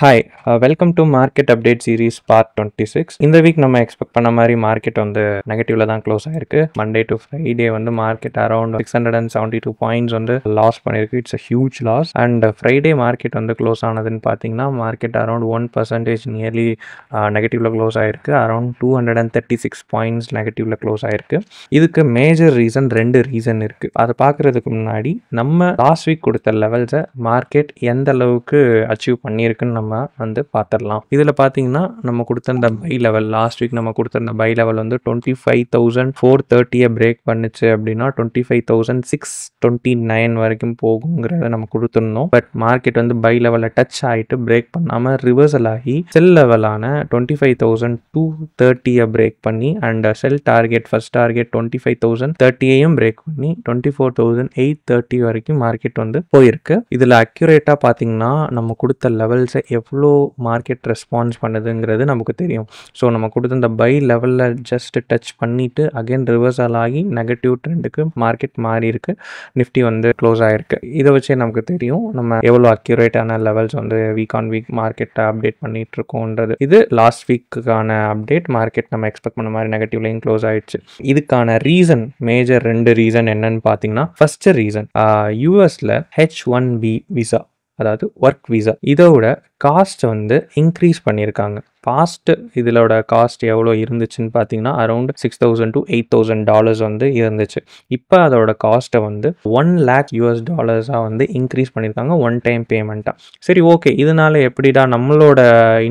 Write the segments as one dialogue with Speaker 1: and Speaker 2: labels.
Speaker 1: Hi welcome to market update series part 26. இந்த week நம்ம expect பண்ண மாதிரி மார்க்கெட் வந்து நெகட்டிவ்ல தான் க்ளோஸ் ஆயிருக்கு. மண்டே டு ஃப்ரைடே வந்து மார்க்கெட் அரௌண்ட் 672 பாயிண்ட்ஸ் வந்து லாஸ் பண்ணியிருக்கு. It's a huge loss. And Friday market வந்து க்ளோஸ் ஆனதுன்னு பார்த்தீங்கன்னா மார்க்கெட் அரௌண்ட் 1% நியர்லி நெகட்டிவ்ல க்ளோஸ் ஆயிருக்கு. அரௌண்ட் 236 பாயிண்ட்ஸ் நெகட்டிவ்ல க்ளோஸ் ஆயிருக்கு. இதுக்கு மேஜர் ரெண்டு ரீசன் இருக்குது. அதை பார்க்குறதுக்கு முன்னாடி நம்ம லாஸ்ட் வீக் கொடுத்த லெவல்ஸை மார்க்கெட் எந்த அளவுக்கு அச்சீவ் பண்ணியிருக்குன்னு நம்ம வந்து பார்த்துடலாம். இதில் பார்த்தீங்கன்னா நம்ம கொடுத்திருந்த பை லெவல் லாஸ்ட் வீக் நம்ம கொடுத்திருந்த பை லெவல் வந்து 25,430 பிரேக் பண்ணுச்சு அப்படின்னா 25,629 வரைக்கும் போகுங்கிறத நம்ம கொடுத்துருந்தோம். பட் மார்க்கெட் வந்து பை லெவலில் டச் ஆகிட்டு பிரேக் பண்ணாமல் ரிவர்சல் ஆகி செல் லெவலான 25,230 பிரேக் பண்ணி and sell target first target 25,030 break பண்ணி 24,830 வரைக்கும் மார்க்கெட் வந்து போயிருக்கு. இதில் அக்யூரேட்டாக பார்த்தீங்கன்னா நம்ம கொடுத்த லெவல்ஸை எவ்வளோ மார்க்கெட் ரெஸ்பான்ஸ் பண்ணுதுங்கிறது நமக்கு தெரியும். ஸோ நம்ம கொடுத்த இந்த பை லெவலில் ஜஸ்ட் டச் பண்ணிவிட்டு அகைன் ரிவர்சல் ஆகி நெகட்டிவ் ட்ரெண்டுக்கு மார்க்கெட் மாறி இருக்கு. நிஃப்டி வந்து க்ளோஸ் ஆகிருக்கு. இதை வச்சே நமக்கு தெரியும் நம்ம எவ்வளோ அக்யூரேட்டான லெவல்ஸ் வந்து வீக் ஆன் வீக் மார்க்கெட்டை அப்டேட் பண்ணிட்டு இருக்கோன்றது. இது லாஸ்ட் வீக்குக்கான அப்டேட். மார்க்கெட் நம்ம எக்ஸ்பெக்ட் பண்ண மாதிரி நெகட்டிவ்லையும் க்ளோஸ் ஆயிடுச்சு. இதுக்கான ரீசன் மேஜர் ரெண்டு ரீசன் என்னன்னு பார்த்தீங்கன்னா ஃபர்ஸ்ட் ரீசன் யூஎஸில் H1B விசா, அதாவது ஒர்க் விசா, இதோட காஸ்ட் வந்து இன்க்ரீஸ் பண்ணியிருக்காங்க. பாஸ்ட் இதோட காஸ்ட் எவ்வளோ இருந்துச்சுன்னு பார்த்தீங்கன்னா அரௌண்ட் $6,000 to $8,000 வந்து இருந்துச்சு. இப்போ அதோட காஸ்ட்டை வந்து $1 lakh வந்து இன்க்ரீஸ் பண்ணியிருக்காங்க ஒன் டைம் பேமெண்ட்டாக. சரி, ஓகே, இதனால எப்படிடா நம்மளோட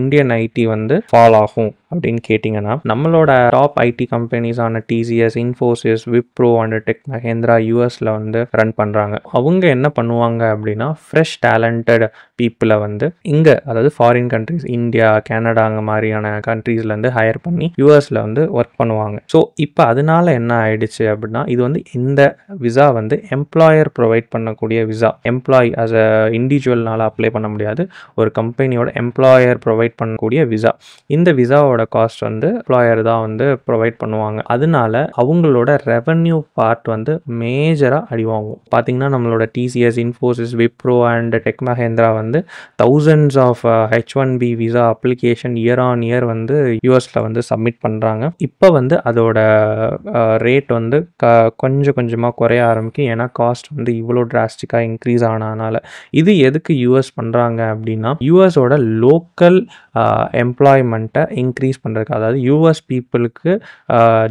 Speaker 1: இந்தியன் ஐடி வந்து ஃபால் ஆகும் அப்படின்னு கேட்டிங்கன்னா, நம்மளோட டாப் ஐடி கம்பெனிஸான டிசிஎஸ், இன்ஃபோசிஸ், விப்ரோ அண்ட் டெக் மஹேந்திரா யூஎஸில் வந்து ரன் பண்ணுறாங்க. அவங்க என்ன பண்ணுவாங்க அப்படின்னா ஃப்ரெஷ் டேலண்டட் பீப்புளை வந்து இங்கே, அதாவது ஃபாரின் கண்ட்ரிஸ், இந்தியா, கனடா மாதிரியான கண்ட்ரீஸ்லேருந்து ஹையர் பண்ணி யூஎஸில் வந்து ஒர்க் பண்ணுவாங்க. ஸோ இப்போ அதனால என்ன ஆயிடுச்சு அப்படின்னா, இது வந்து இந்த விசா வந்து எம்ப்ளாயர் ப்ரொவைட் பண்ணக்கூடிய விசா. எம்ப்ளாயி அஸ் அ இண்டிவிஜுவல்னால அப்ளை பண்ண முடியாது. ஒரு கம்பெனியோட எம்ப்ளாயர் ப்ரொவைட் பண்ணக்கூடிய விசா. இந்த விசாவோட காஸ்ட் வந்து எம்ப்ளாயர் தான் வந்து ப்ரொவைட் பண்ணுவாங்க. அதனால அவங்களோட ரெவன்யூ பார்ட் வந்து மேஜராக அடிவாகும். பார்த்தீங்கன்னா நம்மளோட TCS, Infosys, Wipro and tech Mahindra வந்து thousands of H1B visa application year on year வந்து யூஎஸில் வந்து சப்மிட் பண்ணுறாங்க. இப்போ வந்து அதோட ரேட் வந்து கொஞ்சம் கொஞ்சமாக குறைய ஆரம்பிக்கும். ஏன்னா காஸ்ட் வந்து இவ்வளோ டிராஸ்டிக்காக இன்க்ரீஸ் ஆனதுனால. இது எதுக்கு யூஎஸ் பண்ணுறாங்க அப்படின்னா யூஎஸோட லோக்கல் எம்ப்ளாய்மெண்ட்டை இன்க்ரீஸ் பண்ணுறதுக்கு, அதாவது யூஎஸ் பீப்புளுக்கு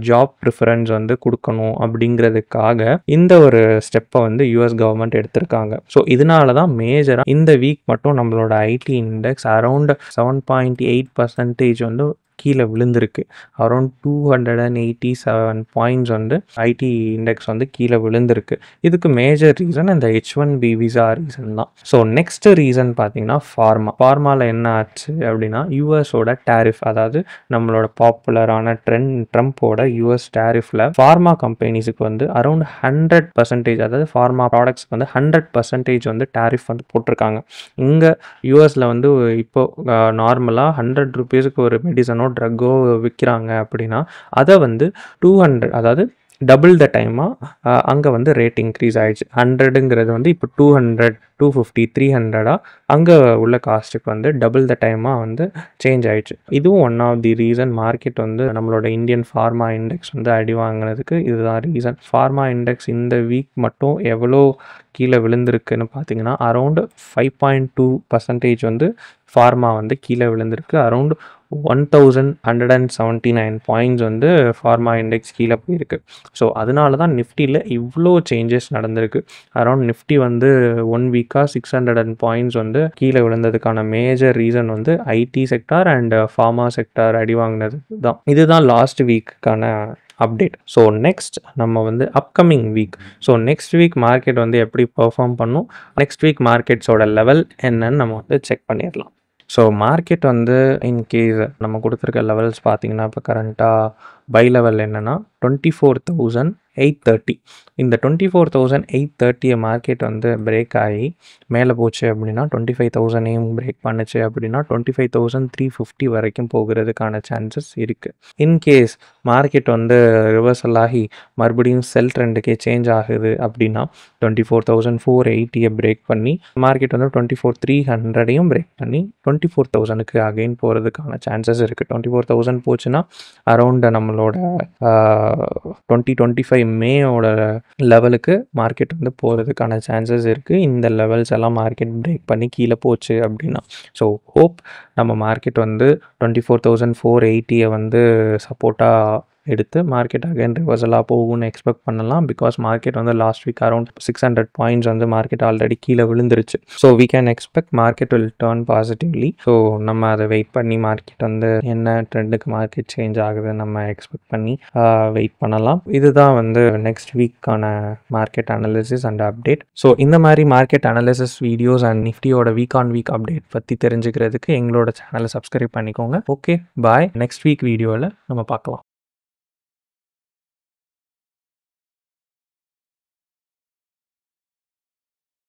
Speaker 1: ஜாப் ப்ரிஃபரன்ஸ் வந்து கொடுக்கணும் அப்படிங்கிறதுக்காக இந்த ஒரு ஸ்டெப்பை வந்து யூஎஸ் கவர்மெண்ட் எடுத்திருக்காங்க. ஸோ இதனால தான் மேஜராக இந்த வீக் மட்டும் நம்மளோட ஐடி இண்டெக்ஸ் அரௌண்ட் 7.8% வந்து கீழே விழுந்திருக்கு. அரௌண்ட் 287 பாயிண்ட்ஸ் வந்து ஐடி இண்டெக்ஸ் வந்து கீழே விழுந்திருக்கு. இதுக்கு மேஜர் ரீசன் இந்த H1B விசா ரீசன் தான். ஸோ நெக்ஸ்ட் ரீசன் பார்த்தீங்கன்னா ஃபார்மாவில் என்ன ஆச்சு அப்படின்னா யூஎஸோட டேரிஃப், அதாவது நம்மளோட பாப்புலரான ட்ரம்ப்போட யூஎஸ் டேரிஃபில் ஃபார்மா கம்பெனிஸுக்கு வந்து அரௌண்ட் 100%, அதாவது ஃபார்மா ப்ராடக்ட்ஸ்க்கு வந்து 100% வந்து டேரிஃப் வந்து போட்டிருக்காங்க. இங்கே யூஎஸில் வந்து இப்போ நார்மலாக ₹100 ஒரு மெடிசனோ ட்ரக்கோ விற்கிறாங்க அப்படின்னா அதை வந்து 200, அதாவது டபுள் த டைமாக அங்கே வந்து ரேட் இன்க்ரீஸ் ஆகிடுச்சு. 100ங்கிறது வந்து இப்போ 200, 250, 300 அங்கே உள்ள காஸ்ட்டுக்கு வந்து டபுள் த டைமாக வந்து சேஞ்ச் ஆகிடுச்சு. இதுவும் one of the reason market வந்து நம்மளோட இந்தியன் ஃபார்மா இண்டெக்ஸ் வந்து அடி வாங்கினதுக்கு இதுதான் ரீசன். ஃபார்மா இண்டெக்ஸ் இந்த வீக் மட்டும் எவ்வளோ கீழே விழுந்திருக்குன்னு பார்த்தீங்கன்னா அரௌண்ட் 5.2% வந்து ஃபார்மா வந்து கீழே விழுந்திருக்கு. அரௌண்ட் 1,179 பாயிண்ட்ஸ் வந்து ஃபார்மா இண்டெக்ஸ் கீழே போயிருக்கு. ஸோ அதனால தான் நிஃப்டியில் இவ்வளோ சேஞ்சஸ் நடந்திருக்கு. அரௌண்ட் நிஃப்டி வந்து 1 வீக்காக 600 பாயிண்ட்ஸ் வந்து கீழே விழுந்ததுக்கான மேஜர் ரீசன் வந்து IT sector and pharma sector அடி வாங்கினது தான். இதுதான் லாஸ்ட் வீக்குக்கான அப்டேட். ஸோ நெக்ஸ்ட் நம்ம வந்து upcoming week, so next week market வந்து எப்படி பெர்ஃபார்ம் பண்ணும், நெக்ஸ்ட் வீக் மார்க்கெட்ஸோட லெவல் என்னன்னு நம்ம வந்து செக் பண்ணிடலாம். ஸோ மார்க்கெட் வந்து இன்கேஸ் நம்ம கொடுத்துருக்க லெவல்ஸ் பார்த்தீங்கன்னா இப்போ கரண்ட்டாக பை லெவல் என்னென்னா 24,800 830. இந்த 24,830 மார்க்கெட் வந்து பிரேக் ஆகி மேலே போச்சு அப்படின்னா 25,000 பிரேக் பண்ணுச்சு அப்படின்னா 25,350 வரைக்கும் போகிறதுக்கான சான்சஸ் இருக்குது. இன்கேஸ் மார்க்கெட் வந்து ரிவர்சல் ஆகி மறுபடியும் செல் ட்ரெண்டுக்கே சேஞ்ச் ஆகுது அப்படின்னா 24,480 பிரேக் பண்ணி மார்க்கெட் வந்து 24,300 பிரேக் பண்ணி 24,000க்கு அகைன் போகிறதுக்கான சான்சஸ் இருக்குது. 24,000 போச்சுன்னா அரௌண்ட் நம்மளோட 2025 மேயோட லெவலுக்கு மார்க்கெட் வந்து போகிறதுக்கான சான்சஸ் இருக்குது. இந்த லெவல்ஸ் எல்லாம் மார்க்கெட் பிரேக் பண்ணி கீழே போச்சு அப்படின்னா. ஸோ ஹோப் நம்ம மார்க்கெட் வந்து 24,480 வந்து சப்போர்ட்டாக எடுத்து மார்க்கெட் அகைன் ரிவர்சலாக போகும்னு எக்ஸ்பெக்ட் பண்ணலாம். பிகாஸ் மார்க்கெட் வந்து லாஸ்ட் வீக் அரௌண்ட் 600 பாயிண்ட்ஸ் வந்து மார்க்கெட் ஆல்ரெடி கீழே விழுந்துருச்சு. So we can expect market will turn positively. So நம்ம அதை வெயிட் பண்ணி மார்க்கெட் வந்து என்ன ட்ரெண்டுக்கு மார்க்கெட் சேஞ்ச் ஆகுது நம்ம எக்ஸ்பெக்ட் பண்ணி வெயிட் பண்ணலாம். இதுதான் வந்து நெக்ஸ்ட் வீக்கான market analysis and update. So இந்த மாதிரி மார்க்கெட் அனாலிசிஸ் வீடியோஸ் அண்ட் நிஃப்டியோட வீக் ஆன் வீக் அப்டேட் பற்றி தெரிஞ்சுக்கிறதுக்கு எங்களோட சேனலை சப்ஸ்கிரைப் பண்ணிக்கோங்க. ஓகே, பாய். நெக்ஸ்ட் வீக் வீடியோவில் நம்ம பார்க்கலாம்.